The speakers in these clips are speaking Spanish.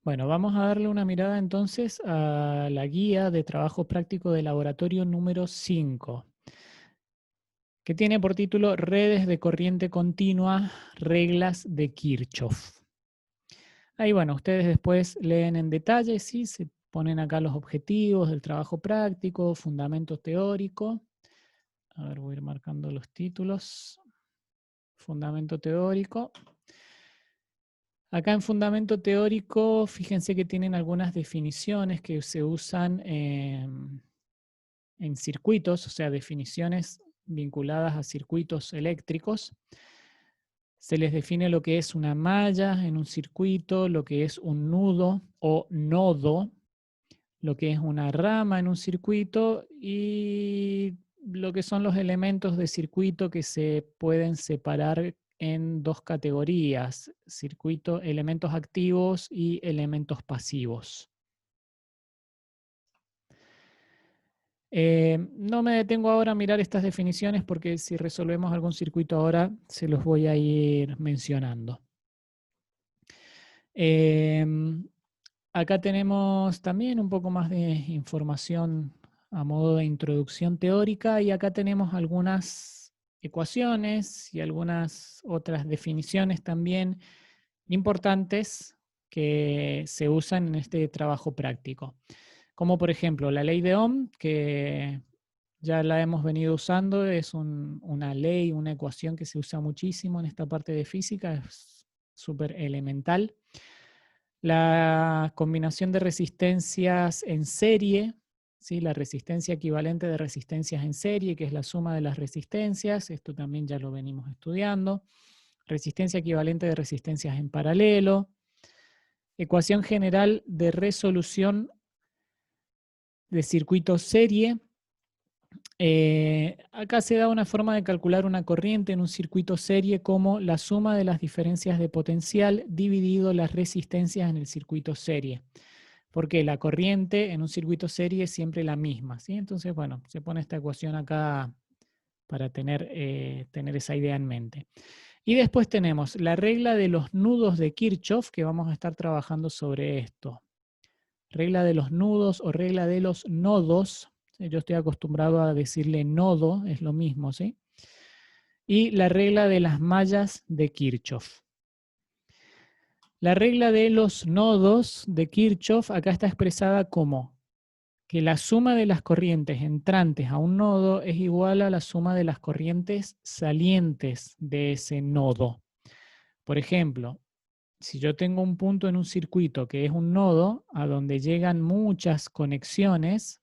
Bueno, vamos a darle una mirada entonces a la guía de trabajo práctico de laboratorio número 5, que tiene por título Redes de corriente continua, reglas de Kirchhoff. Ahí, bueno, ustedes después leen en detalle, ¿sí? Se ponen acá los objetivos del trabajo práctico, fundamento teórico. A ver, voy a ir marcando los títulos. Fundamento teórico. Acá en fundamento teórico, fíjense que tienen algunas definiciones que se usan en circuitos, o sea, definiciones vinculadas a circuitos eléctricos. Se les define lo que es una malla en un circuito, lo que es un nudo o nodo, lo que es una rama en un circuito y lo que son los elementos de circuito que se pueden separar en dos categorías: circuito, elementos activos y elementos pasivos. No me detengo ahora a mirar estas definiciones porque si resolvemos algún circuito ahora se los voy a ir mencionando. Acá tenemos también un poco más de información a modo de introducción teórica y acá tenemos algunas ecuaciones y algunas otras definiciones también importantes que se usan en este trabajo práctico. Como por ejemplo la ley de Ohm, que ya la hemos venido usando, es una ley, una ecuación que se usa muchísimo en esta parte de física, es súper elemental. La combinación de resistencias en serie, ¿sí? La resistencia equivalente de resistencias en serie, que es la suma de las resistencias, esto también ya lo venimos estudiando. Resistencia equivalente de resistencias en paralelo. Ecuación general de resolución de circuito serie. Acá se da una forma de calcular una corriente en un circuito serie como la suma de las diferencias de potencial dividido las resistencias en el circuito serie. Porque la corriente en un circuito serie es siempre la misma, ¿sí? Entonces, bueno, se pone esta ecuación acá para tener esa idea en mente. Y después tenemos la regla de los nudos de Kirchhoff, que vamos a estar trabajando sobre esto. Regla de los nudos o regla de los nodos. Yo estoy acostumbrado a decirle nodo, es lo mismo, ¿sí? Y la regla de las mallas de Kirchhoff. La regla de los nodos de Kirchhoff acá está expresada como que la suma de las corrientes entrantes a un nodo es igual a la suma de las corrientes salientes de ese nodo. Por ejemplo, si yo tengo un punto en un circuito que es un nodo a donde llegan muchas conexiones,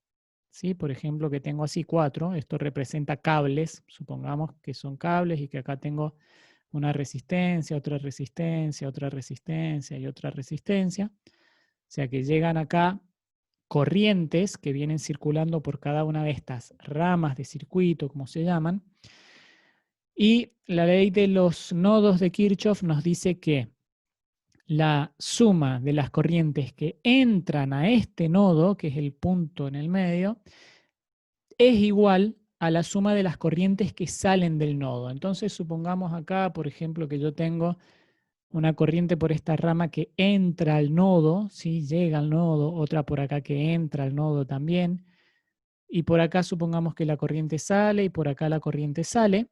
¿sí? Por ejemplo, que tengo así 4, esto representa cables, supongamos que son cables y que acá tengo una resistencia, otra resistencia, otra resistencia y otra resistencia. O sea que llegan acá corrientes que vienen circulando por cada una de estas ramas de circuito, como se llaman. Y la ley de los nodos de Kirchhoff nos dice que la suma de las corrientes que entran a este nodo, que es el punto en el medio, es igual a la suma de las corrientes que salen del nodo. Entonces supongamos acá, por ejemplo, que yo tengo una corriente por esta rama que entra al nodo, ¿sí? Llega al nodo, otra por acá que entra al nodo también, y por acá supongamos que la corriente sale y por acá la corriente sale.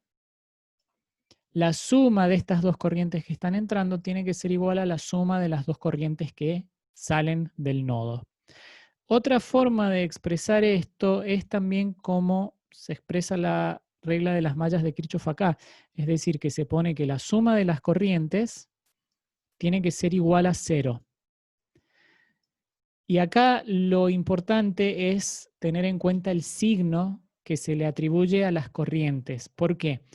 La suma de estas dos corrientes que están entrando tiene que ser igual a la suma de las dos corrientes que salen del nodo. Otra forma de expresar esto es también cómo se expresa la regla de las mallas de Kirchhoff acá. Es decir, que se pone que la suma de las corrientes tiene que ser igual a 0. Y acá lo importante es tener en cuenta el signo que se le atribuye a las corrientes. ¿Por qué?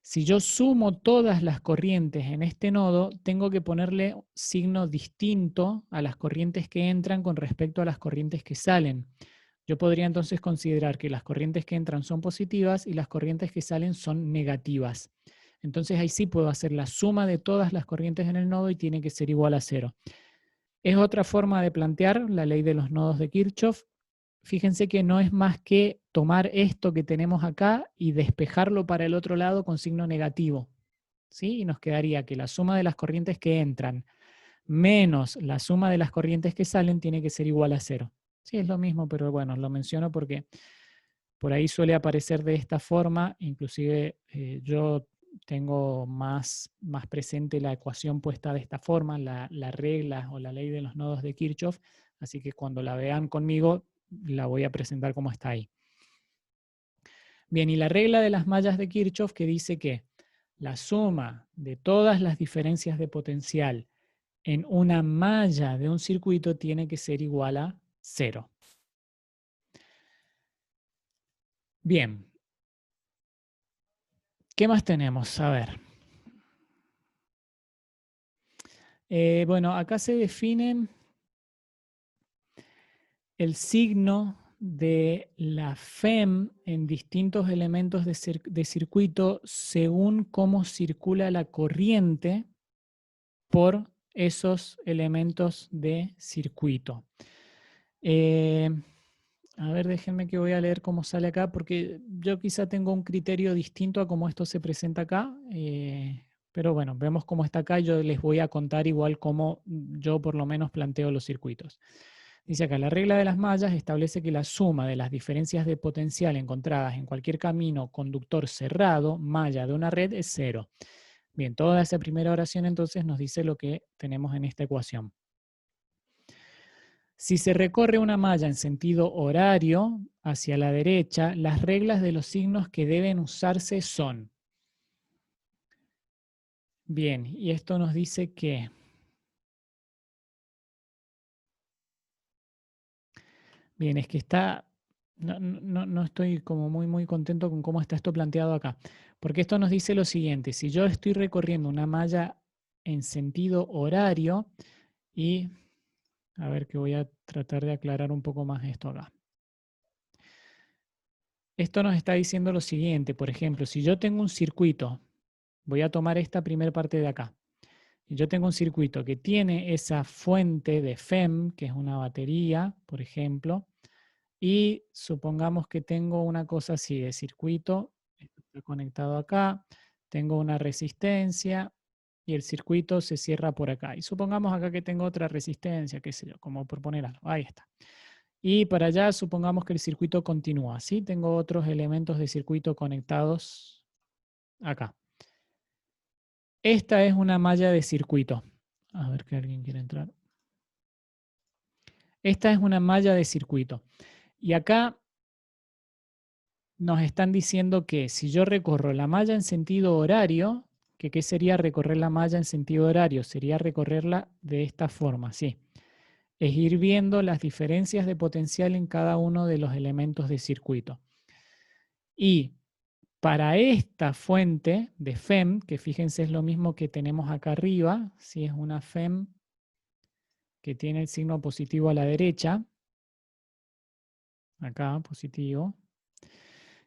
Si yo sumo todas las corrientes en este nodo, tengo que ponerle signo distinto a las corrientes que entran con respecto a las corrientes que salen. Yo podría entonces considerar que las corrientes que entran son positivas y las corrientes que salen son negativas. Entonces ahí sí puedo hacer la suma de todas las corrientes en el nodo y tiene que ser igual a 0. Es otra forma de plantear la ley de los nodos de Kirchhoff. Fíjense que no es más que tomar esto que tenemos acá y despejarlo para el otro lado con signo negativo, ¿sí? Y nos quedaría que la suma de las corrientes que entran menos la suma de las corrientes que salen tiene que ser igual a 0. Sí, es lo mismo, pero bueno, lo menciono porque por ahí suele aparecer de esta forma, inclusive yo tengo más presente la ecuación puesta de esta forma, la regla o la ley de los nodos de Kirchhoff, así que cuando la vean conmigo la voy a presentar como está ahí. Bien, y la regla de las mallas de Kirchhoff que dice que la suma de todas las diferencias de potencial en una malla de un circuito tiene que ser igual a 0. Bien. ¿Qué más tenemos? A ver. Bueno, acá se definen el signo de la FEM en distintos elementos de circuito según cómo circula la corriente por esos elementos de circuito. A ver, déjenme que voy a leer cómo sale acá, porque yo quizá tengo un criterio distinto a cómo esto se presenta acá, pero bueno, vemos cómo está acá y yo les voy a contar igual cómo yo por lo menos planteo los circuitos. Dice acá, la regla de las mallas establece que la suma de las diferencias de potencial encontradas en cualquier camino conductor cerrado, malla de una red, es 0. Bien, toda esa primera oración entonces nos dice lo que tenemos en esta ecuación. Si se recorre una malla en sentido horario hacia la derecha, las reglas de los signos que deben usarse son. Bien, y esto nos dice que bien, es que está, no estoy como muy contento con cómo está esto planteado acá. Porque esto nos dice lo siguiente, si yo estoy recorriendo una malla en sentido horario y, a ver que voy a tratar de aclarar un poco más esto acá. Esto nos está diciendo lo siguiente, por ejemplo, si yo tengo un circuito, voy a tomar esta primera parte de acá. Y yo tengo un circuito que tiene esa fuente de FEM, que es una batería, por ejemplo, y supongamos que tengo una cosa así de circuito, esto está conectado acá, tengo una resistencia y el circuito se cierra por acá. Y supongamos acá que tengo otra resistencia, qué sé yo, como por poner algo, ahí está. Y para allá supongamos que el circuito continúa, ¿sí? Tengo otros elementos de circuito conectados acá. Esta es una malla de circuito. A ver que alguien quiere entrar. Esta es una malla de circuito. Y acá nos están diciendo que si yo recorro la malla en sentido horario, que ¿qué sería recorrer la malla en sentido horario? Sería recorrerla de esta forma, sí. Es ir viendo las diferencias de potencial en cada uno de los elementos de circuito. Y para esta fuente de FEM, que fíjense es lo mismo que tenemos acá arriba, si es una FEM que tiene el signo positivo a la derecha, acá positivo.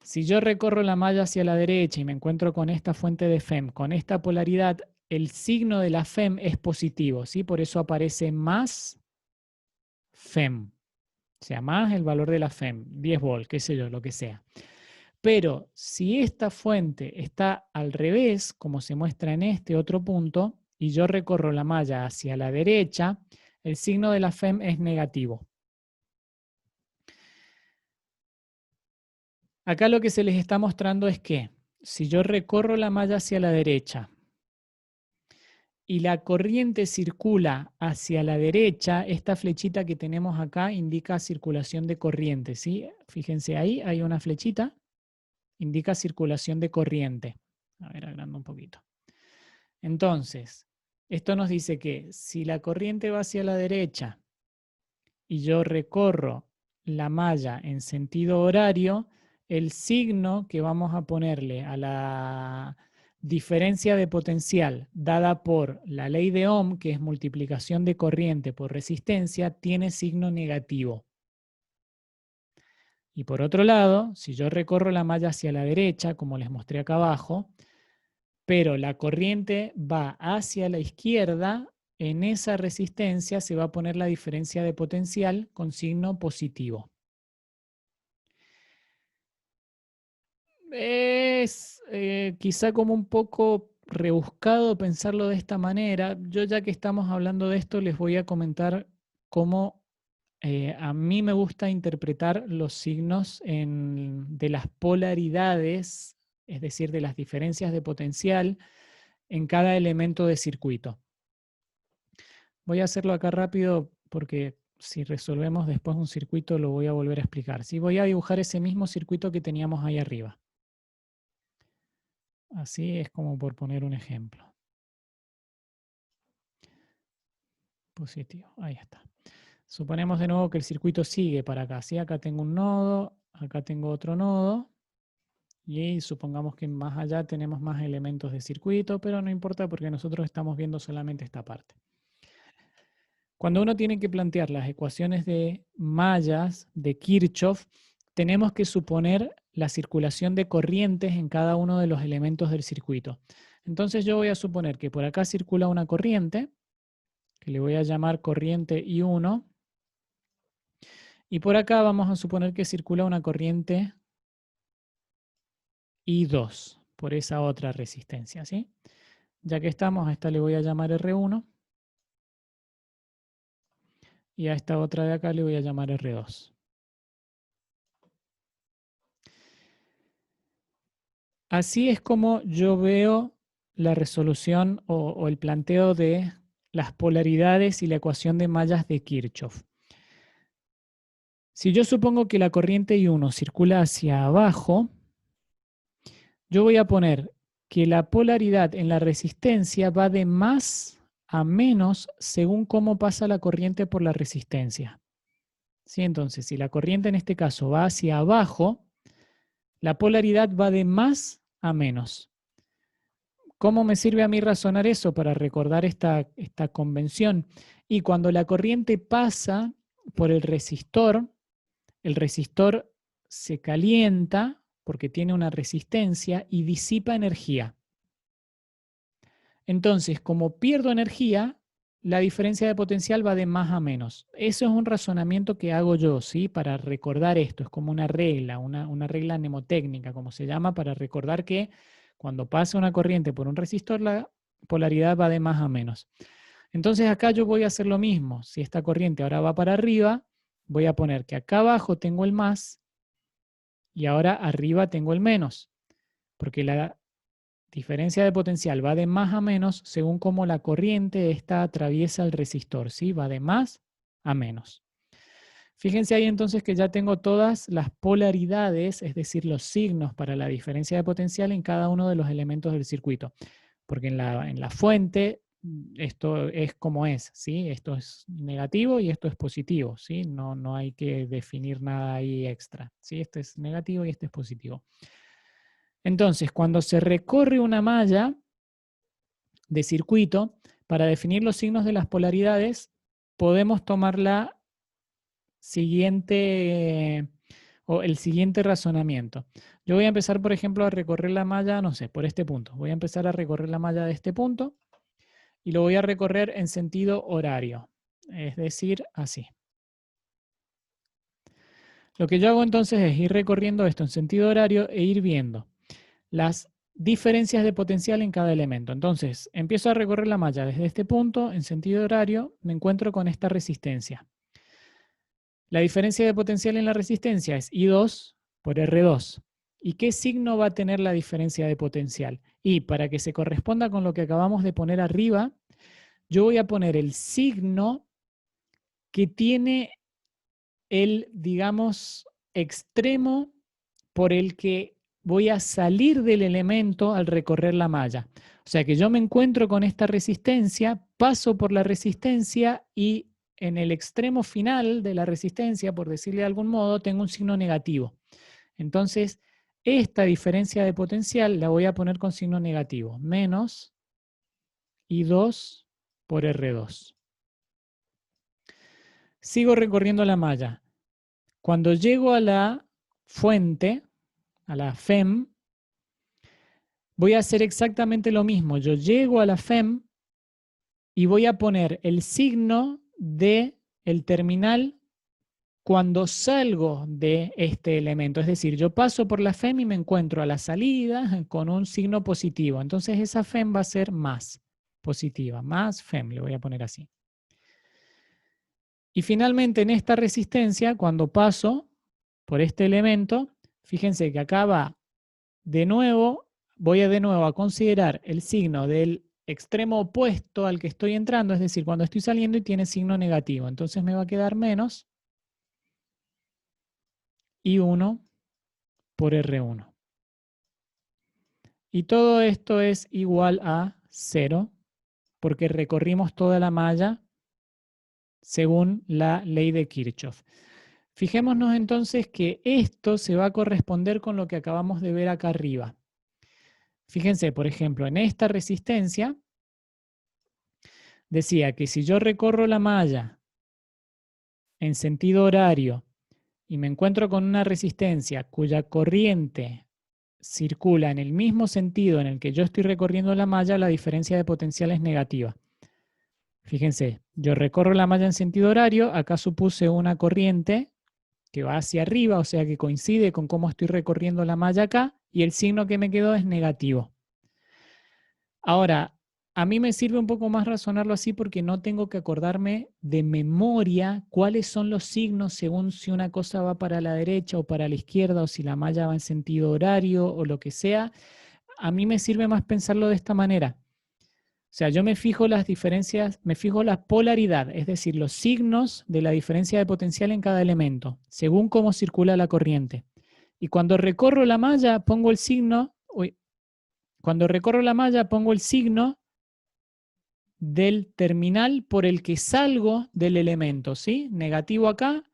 Si yo recorro la malla hacia la derecha y me encuentro con esta fuente de FEM, con esta polaridad, el signo de la FEM es positivo, ¿sí? Por eso aparece más FEM, o sea, más el valor de la FEM, 10 volts, qué sé yo, lo que sea. Pero si esta fuente está al revés, como se muestra en este otro punto, y yo recorro la malla hacia la derecha, el signo de la FEM es negativo. Acá lo que se les está mostrando es que si yo recorro la malla hacia la derecha y la corriente circula hacia la derecha, esta flechita que tenemos acá indica circulación de corriente, ¿sí? Fíjense ahí, hay una flechita, indica circulación de corriente. A ver, agrando un poquito. Entonces, esto nos dice que si la corriente va hacia la derecha y yo recorro la malla en sentido horario, el signo que vamos a ponerle a la diferencia de potencial dada por la ley de Ohm, que es multiplicación de corriente por resistencia, tiene signo negativo. Y por otro lado, si yo recorro la malla hacia la derecha, como les mostré acá abajo, pero la corriente va hacia la izquierda, en esa resistencia se va a poner la diferencia de potencial con signo positivo. Es quizá como un poco rebuscado pensarlo de esta manera. Yo, ya que estamos hablando de esto, les voy a comentar cómo a mí me gusta interpretar los signos de las polaridades, es decir, de las diferencias de potencial en cada elemento de circuito. Voy a hacerlo acá rápido porque si resolvemos después un circuito lo voy a volver a explicar. ¿Sí? Voy a dibujar ese mismo circuito que teníamos ahí arriba. Así es como por poner un ejemplo. Positivo, ahí está. Suponemos de nuevo que el circuito sigue para acá. ¿Sí? Acá tengo un nodo, acá tengo otro nodo. Y supongamos que más allá tenemos más elementos de circuito, pero no importa porque nosotros estamos viendo solamente esta parte. Cuando uno tiene que plantear las ecuaciones de mallas de Kirchhoff, tenemos que suponer la circulación de corrientes en cada uno de los elementos del circuito. Entonces yo voy a suponer que por acá circula una corriente, que le voy a llamar corriente I1, y por acá vamos a suponer que circula una corriente I2, por esa otra resistencia, ¿sí? Ya que estamos, a esta le voy a llamar R1, y a esta otra de acá le voy a llamar R2. Así es como yo veo la resolución o el planteo de las polaridades y la ecuación de mallas de Kirchhoff. Si yo supongo que la corriente I1 circula hacia abajo, yo voy a poner que la polaridad en la resistencia va de más a menos según cómo pasa la corriente por la resistencia. ¿Sí? Entonces, si la corriente en este caso va hacia abajo, la polaridad va de más a menos. ¿Cómo me sirve a mí razonar eso para recordar esta convención? Y cuando la corriente pasa por el resistor se calienta porque tiene una resistencia y disipa energía. Entonces, como pierdo energía, la diferencia de potencial va de más a menos. Eso es un razonamiento que hago yo, ¿sí? Para recordar esto. Es como una regla, una regla mnemotécnica, como se llama, para recordar que cuando pasa una corriente por un resistor, la polaridad va de más a menos. Entonces acá yo voy a hacer lo mismo. Si esta corriente ahora va para arriba, voy a poner que acá abajo tengo el más y ahora arriba tengo el menos. Porque la diferencia de potencial va de más a menos según cómo la corriente esta atraviesa el resistor, ¿sí? Va de más a menos. Fíjense ahí entonces que ya tengo todas las polaridades, es decir, los signos para la diferencia de potencial en cada uno de los elementos del circuito. Porque en la fuente esto es como es, ¿sí? Esto es negativo y esto es positivo, ¿sí? No hay que definir nada ahí extra, ¿sí? Este es negativo y este es positivo. Entonces, cuando se recorre una malla de circuito, para definir los signos de las polaridades, podemos tomar la siguiente o el siguiente razonamiento. Yo voy a empezar, por ejemplo, a recorrer la malla, no sé, por este punto. Voy a empezar a recorrer la malla de este punto y lo voy a recorrer en sentido horario, es decir, así. Lo que yo hago entonces es ir recorriendo esto en sentido horario e ir viendo las diferencias de potencial en cada elemento. Entonces, empiezo a recorrer la malla desde este punto, en sentido horario, me encuentro con esta resistencia. La diferencia de potencial en la resistencia es I2 por R2. ¿Y qué signo va a tener la diferencia de potencial? Y para que se corresponda con lo que acabamos de poner arriba, yo voy a poner el signo que tiene el, digamos, extremo por el que voy a salir del elemento al recorrer la malla. O sea que yo me encuentro con esta resistencia, paso por la resistencia y en el extremo final de la resistencia, por decirle de algún modo, tengo un signo negativo. Entonces, esta diferencia de potencial la voy a poner con signo negativo, menos I2 por R2. Sigo recorriendo la malla. Cuando llego a la fuente, a la FEM, voy a hacer exactamente lo mismo. Yo llego a la FEM y voy a poner el signo del terminal cuando salgo de este elemento. Es decir, yo paso por la FEM y me encuentro a la salida con un signo positivo. Entonces esa FEM va a ser más positiva, más FEM, le voy a poner así. Y finalmente en esta resistencia, cuando paso por este elemento, fíjense que acá va de nuevo, voy a de nuevo a considerar el signo del extremo opuesto al que estoy entrando, es decir, cuando estoy saliendo y tiene signo negativo. Entonces me va a quedar menos I1 por R1. Y todo esto es igual a 0, porque recorrimos toda la malla según la ley de Kirchhoff. Fijémonos entonces que esto se va a corresponder con lo que acabamos de ver acá arriba. Fíjense, por ejemplo, en esta resistencia, decía que si yo recorro la malla en sentido horario y me encuentro con una resistencia cuya corriente circula en el mismo sentido en el que yo estoy recorriendo la malla, la diferencia de potencial es negativa. Fíjense, yo recorro la malla en sentido horario, acá supuse una corriente que va hacia arriba, o sea que coincide con cómo estoy recorriendo la malla acá, y el signo que me quedó es negativo. Ahora, a mí me sirve un poco más razonarlo así porque no tengo que acordarme de memoria cuáles son los signos según si una cosa va para la derecha o para la izquierda o si la malla va en sentido horario o lo que sea. A mí me sirve más pensarlo de esta manera. O sea, yo me fijo las diferencias, me fijo la polaridad, es decir, los signos de la diferencia de potencial en cada elemento, según cómo circula la corriente. Y cuando recorro la malla pongo el signo, cuando recorro la malla pongo el signo del terminal por el que salgo del elemento, ¿sí? Negativo acá,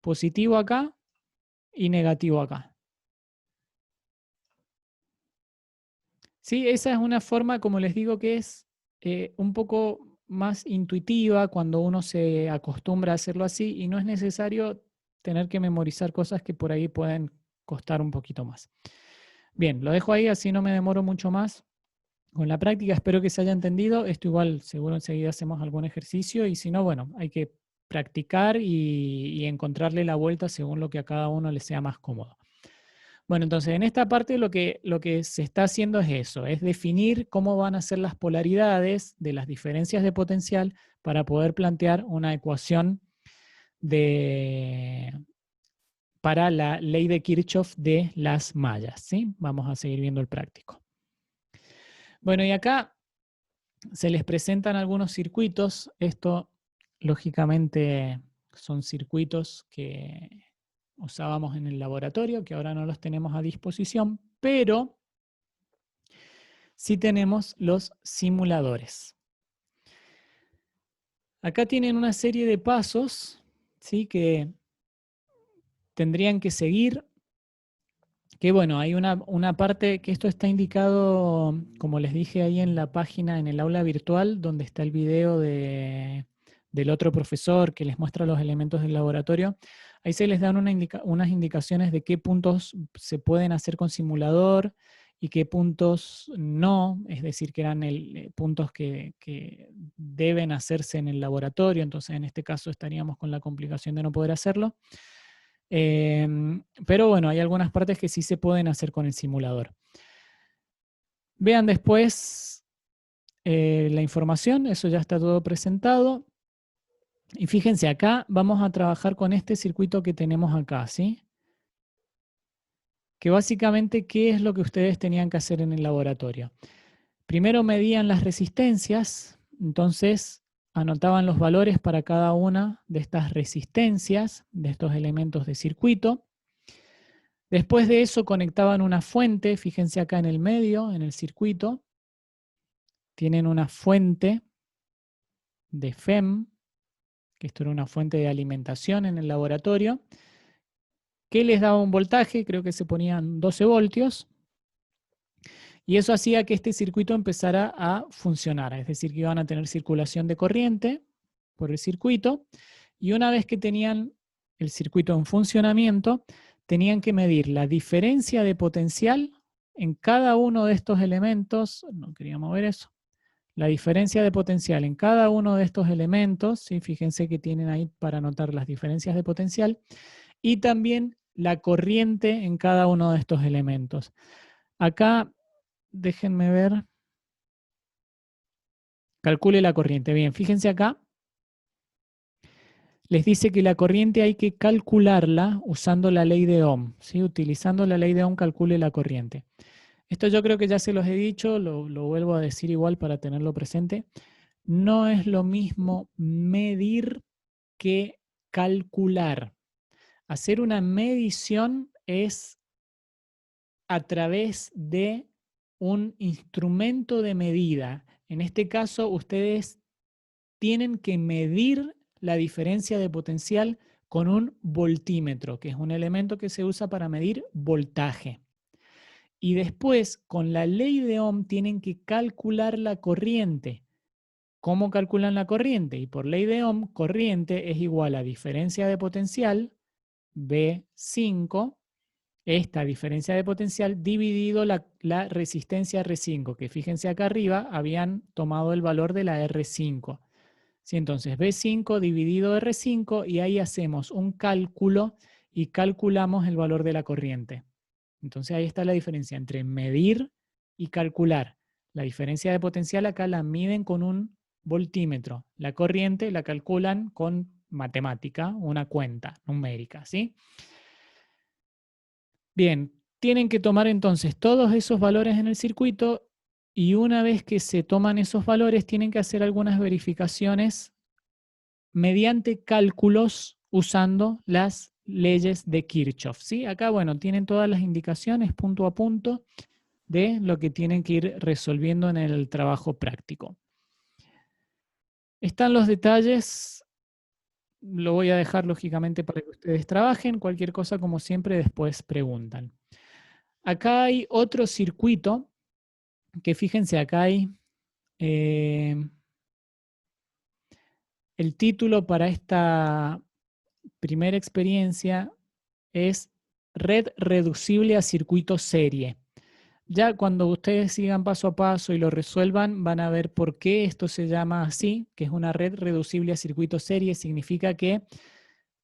positivo acá y negativo acá. Sí, esa es una forma, como les digo, que es un poco más intuitiva cuando uno se acostumbra a hacerlo así y no es necesario tener que memorizar cosas que por ahí pueden costar un poquito más. Bien, lo dejo ahí, así no me demoro mucho más. Con la práctica espero que se haya entendido. Esto igual seguro enseguida hacemos algún ejercicio y si no, bueno, hay que practicar y encontrarle la vuelta según lo que a cada uno le sea más cómodo. Bueno, entonces en esta parte lo que se está haciendo es eso, es definir cómo van a ser las polaridades de las diferencias de potencial para poder plantear una ecuación para la ley de Kirchhoff de las mallas, ¿sí? Vamos a seguir viendo el práctico. Bueno, y acá se les presentan algunos circuitos. Esto, lógicamente, son circuitos que usábamos en el laboratorio, que ahora no los tenemos a disposición, pero sí tenemos los simuladores. Acá tienen una serie de pasos, ¿sí?, que tendrían que seguir. Que bueno, hay una parte que esto está indicado, como les dije ahí en la página, en el aula virtual, donde está el video del otro profesor que les muestra los elementos del laboratorio. Ahí se les dan unas indicaciones de qué puntos se pueden hacer con simulador y qué puntos no, es decir, que eran puntos que deben hacerse en el laboratorio, entonces en este caso estaríamos con la complicación de no poder hacerlo. Pero bueno, hay algunas partes que sí se pueden hacer con el simulador. Vean después la información, eso ya está todo presentado. Y fíjense, acá vamos a trabajar con este circuito que tenemos acá, ¿sí? Que básicamente, ¿qué es lo que ustedes tenían que hacer en el laboratorio? Primero medían las resistencias, entonces anotaban los valores para cada una de estas resistencias, de estos elementos de circuito. Después de eso conectaban una fuente, fíjense acá en el medio, en el circuito, tienen una fuente de FEM, que esto era una fuente de alimentación en el laboratorio, que les daba un voltaje, creo que se ponían 12 voltios, y eso hacía que este circuito empezara a funcionar, es decir, que iban a tener circulación de corriente por el circuito, y una vez que tenían el circuito en funcionamiento, tenían que medir la diferencia de potencial en cada uno de estos elementos, no quería mover eso, la diferencia de potencial en cada uno de estos elementos, ¿sí? Fíjense que tienen ahí para anotar las diferencias de potencial, y también la corriente en cada uno de estos elementos. Acá, déjenme ver, calcule la corriente. Bien, fíjense acá, les dice que la corriente hay que calcularla usando la ley de Ohm, ¿sí? Utilizando la ley de Ohm, calcule la corriente. Esto yo creo que ya se los he dicho, lo vuelvo a decir igual para tenerlo presente. No es lo mismo medir que calcular. Hacer una medición es a través de un instrumento de medida. En este caso, ustedes tienen que medir la diferencia de potencial con un voltímetro, que es un elemento que se usa para medir voltaje. Y después, con la ley de Ohm, tienen que calcular la corriente. ¿Cómo calculan la corriente? Y por ley de Ohm, corriente es igual a diferencia de potencial, V5, esta diferencia de potencial dividido la resistencia R5, que fíjense acá arriba, habían tomado el valor de la R5. ¿Sí? Entonces, V5 dividido R5, y ahí hacemos un cálculo y calculamos el valor de la corriente. Entonces ahí está la diferencia entre medir y calcular. La diferencia de potencial acá la miden con un voltímetro. La corriente la calculan con matemática, una cuenta numérica, ¿sí? Bien, tienen que tomar entonces todos esos valores en el circuito, y una vez que se toman esos valores tienen que hacer algunas verificaciones mediante cálculos usando las leyes de Kirchhoff, ¿sí? Acá, bueno, tienen todas las indicaciones punto a punto de lo que tienen que ir resolviendo en el trabajo práctico. Están los detalles, lo voy a dejar lógicamente para que ustedes trabajen, cualquier cosa como siempre después preguntan. Acá hay otro circuito, que fíjense, acá hay el título para esta primera experiencia es Red reducible a circuito serie. Ya cuando ustedes sigan paso a paso y lo resuelvan, van a ver por qué esto se llama así, que es una red reducible a circuito serie. Significa que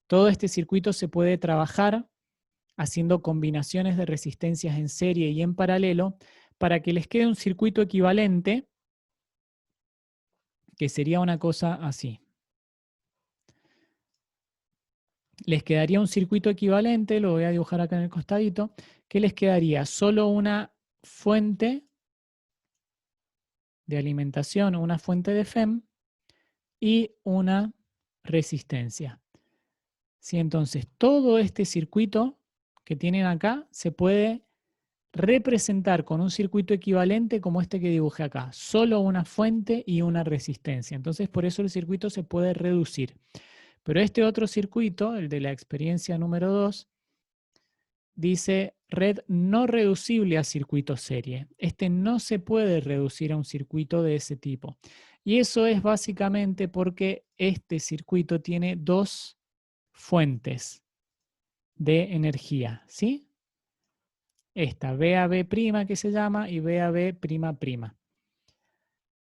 todo este circuito se puede trabajar haciendo combinaciones de resistencias en serie y en paralelo para que les quede un circuito equivalente, que sería una cosa así. Les quedaría un circuito equivalente, lo voy a dibujar acá en el costadito, que les quedaría solo una fuente de alimentación, una fuente de FEM y una resistencia. ¿Sí? Entonces, todo este circuito que tienen acá se puede representar con un circuito equivalente como este que dibujé acá, solo una fuente y una resistencia. Entonces, por eso el circuito se puede reducir. Pero este otro circuito, el de la experiencia número 2, dice red no reducible a circuito serie. Este no se puede reducir a un circuito de ese tipo. Y eso es básicamente porque este circuito tiene dos fuentes de energía, ¿sí? Esta VAB' que se llama y VAB''.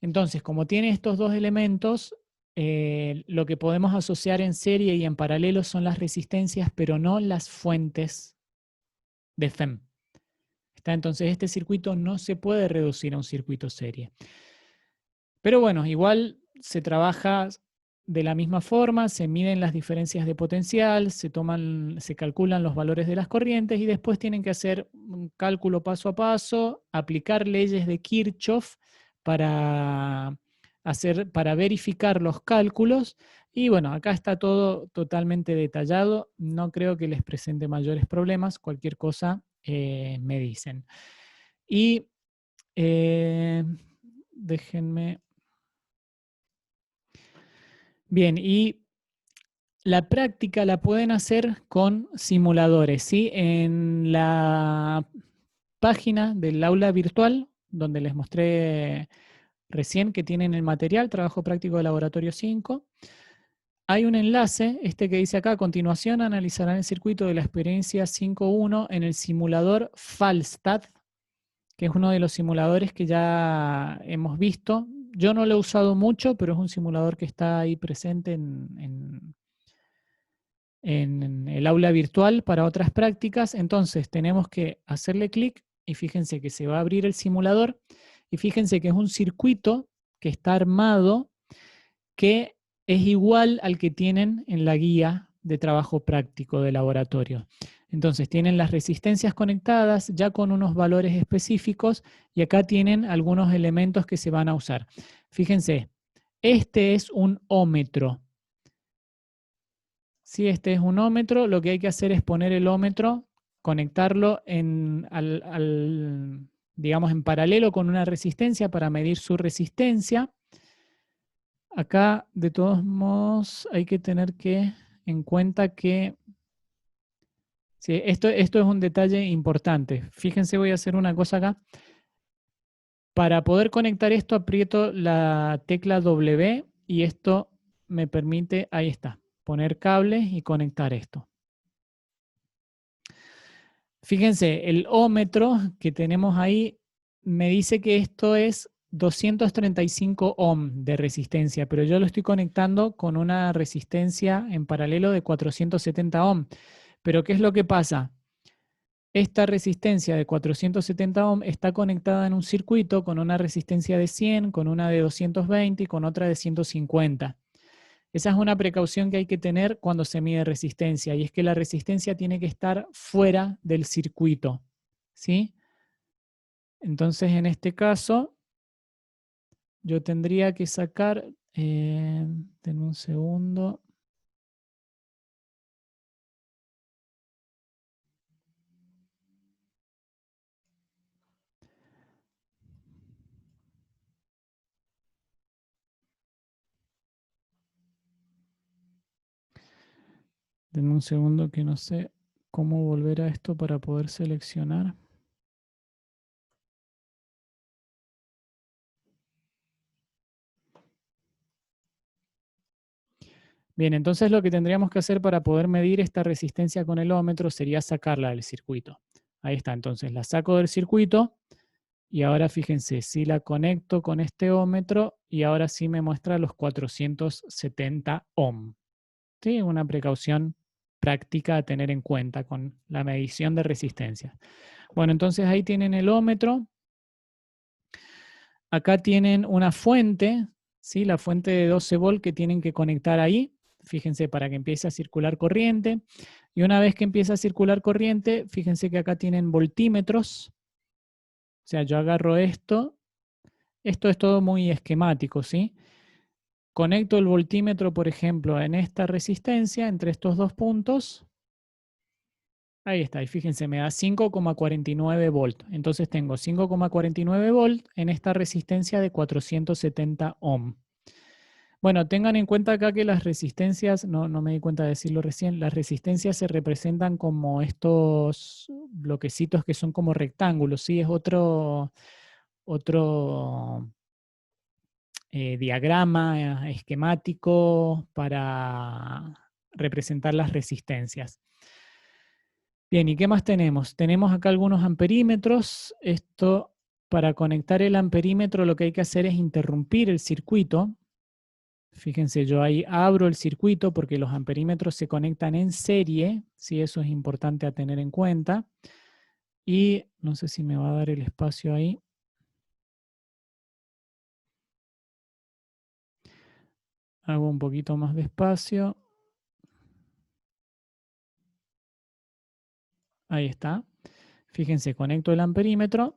Entonces, como tiene estos dos elementos, lo que podemos asociar en serie y en paralelo son las resistencias, pero no las fuentes de FEM. Entonces, este circuito no se puede reducir a un circuito serie. Pero bueno, igual se trabaja de la misma forma, se miden las diferencias de potencial, se calculan los valores de las corrientes y después tienen que hacer un cálculo paso a paso, aplicar leyes de Kirchhoff para verificar los cálculos. Y bueno, acá está todo totalmente detallado. No creo que les presente mayores problemas. Cualquier cosa me dicen. Y déjenme. Bien, y la práctica la pueden hacer con simuladores, ¿sí? En la página del aula virtual, donde les mostré recién que tienen el material, trabajo práctico de laboratorio 5, hay un enlace, este que dice acá, a continuación analizarán el circuito de la experiencia 5.1 en el simulador Falstad, que es uno de los simuladores que ya hemos visto Yo no lo he usado mucho, pero es un simulador que está ahí presente en el aula virtual para otras prácticas. Entonces tenemos que hacerle clic y fíjense que se va a abrir el simulador y fíjense que es un circuito que está armado que es igual al que tienen en la guía de trabajo práctico de laboratorio. Entonces tienen las resistencias conectadas ya con unos valores específicos y acá tienen algunos elementos que se van a usar. Fíjense, este es un ómetro. Si este es un ómetro, lo que hay que hacer es poner el ómetro, conectarlo digamos, en paralelo con una resistencia para medir su resistencia. Acá, de todos modos, hay que tener en cuenta que sí, esto es un detalle importante. Fíjense, voy a hacer una cosa acá. Para poder conectar esto, aprieto la tecla W y esto me permite, ahí está, poner cables y conectar esto. Fíjense, el ómetro que tenemos ahí me dice que esto es 235 ohm de resistencia, pero yo lo estoy conectando con una resistencia en paralelo de 470 ohm. Pero ¿qué es lo que pasa? Esta resistencia de 470 ohm está conectada en un circuito con una resistencia de 100, con una de 220 y con otra de 150. Esa es una precaución que hay que tener cuando se mide resistencia, y es que la resistencia tiene que estar fuera del circuito, ¿sí? Entonces, en este caso, yo tendría que sacar, denme un segundo. Denme un segundo que no sé cómo volver a esto para poder seleccionar. Bien, entonces lo que tendríamos que hacer para poder medir esta resistencia con el ómetro sería sacarla del circuito. Ahí está, entonces la saco del circuito y ahora fíjense, si la conecto con este ómetro y ahora sí me muestra los 470 ohm. ¿Sí? Una precaución práctica a tener en cuenta con la medición de resistencia. Bueno, entonces ahí tienen el ómetro. Acá tienen una fuente, ¿sí? La fuente de 12 volt que tienen que conectar ahí. Fíjense, para que empiece a circular corriente. Y una vez que empieza a circular corriente, fíjense que acá tienen voltímetros. O sea, yo agarro esto. Esto es todo muy esquemático, ¿sí? Conecto el voltímetro, por ejemplo, en esta resistencia, entre estos dos puntos. Ahí está, y fíjense, me da 5,49 volt. Entonces tengo 5,49 volt en esta resistencia de 470 ohm. Bueno, tengan en cuenta acá que las resistencias, no me di cuenta de decirlo recién, las resistencias se representan como estos bloquecitos que son como rectángulos, ¿sí? Es otro diagrama esquemático para representar las resistencias. Bien, ¿y qué más tenemos? Tenemos acá algunos amperímetros. Esto, para conectar el amperímetro, lo que hay que hacer es interrumpir el circuito. Fíjense, yo ahí abro el circuito porque los amperímetros se conectan en serie, ¿sí? Eso es importante a tener en cuenta. Y no sé si me va a dar el espacio ahí. Hago un poquito más de espacio. Ahí está. Fíjense, conecto el amperímetro.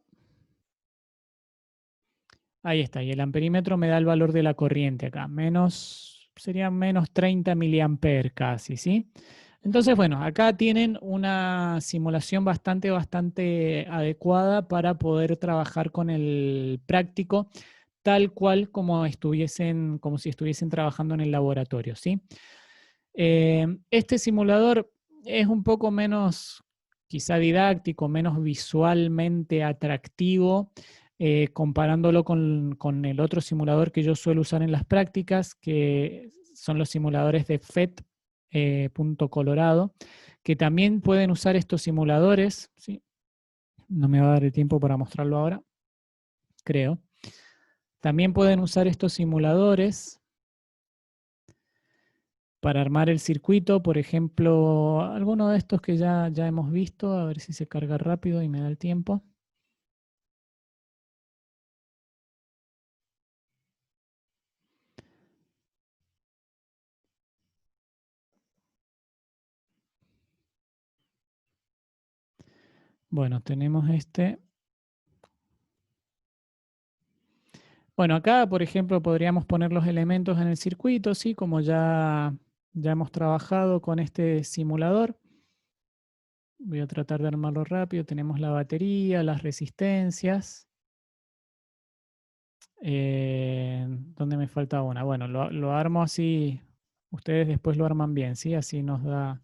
Ahí está, y el amperímetro me da el valor de la corriente acá. Sería menos 30 miliamperes casi, ¿sí? Entonces, bueno, acá tienen una simulación bastante adecuada para poder trabajar con el práctico, tal cual como si estuviesen trabajando en el laboratorio, ¿sí? Este simulador es un poco menos, quizá didáctico, menos visualmente atractivo, comparándolo con el otro simulador que yo suelo usar en las prácticas, que son los simuladores de FET, punto Colorado, que también pueden usar estos simuladores, ¿sí? No me va a dar el tiempo para mostrarlo ahora, creo. También pueden usar estos simuladores para armar el circuito, por ejemplo, alguno de estos que ya hemos visto, a ver si se carga rápido y me da el tiempo. Bueno, tenemos este. Bueno, acá, por ejemplo, podríamos poner los elementos en el circuito, ¿sí? Como ya hemos trabajado con este simulador. Voy a tratar de armarlo rápido. Tenemos la batería, las resistencias. ¿Dónde me falta una? Bueno, lo armo así. Ustedes después lo arman bien, ¿sí? Así nos da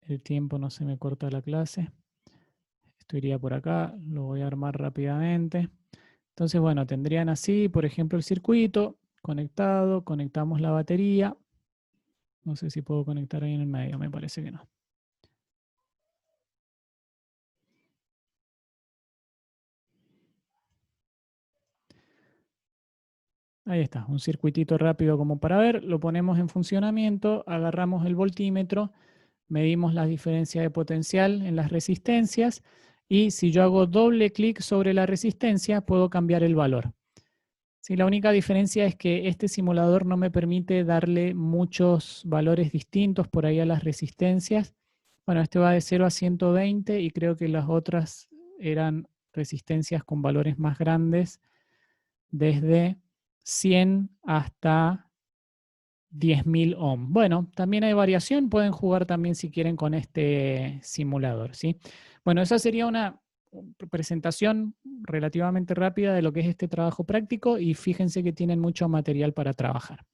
el tiempo, no se me corta la clase. Esto iría por acá, lo voy a armar rápidamente. Entonces, bueno, tendrían así, por ejemplo, el circuito conectado, conectamos la batería. No sé si puedo conectar ahí en el medio, me parece que no. Ahí está, un circuitito rápido como para ver, lo ponemos en funcionamiento, agarramos el voltímetro, medimos la diferencia de potencial en las resistencias y si yo hago doble clic sobre la resistencia puedo cambiar el valor. Sí, la única diferencia es que este simulador no me permite darle muchos valores distintos por ahí a las resistencias. Bueno, este va de 0 a 120 y creo que las otras eran resistencias con valores más grandes, desde 100 hasta 10.000 ohm. Bueno, también hay variación, pueden jugar también si quieren con este simulador, ¿sí? Bueno, esa sería una presentación relativamente rápida de lo que es este trabajo práctico y fíjense que tienen mucho material para trabajar.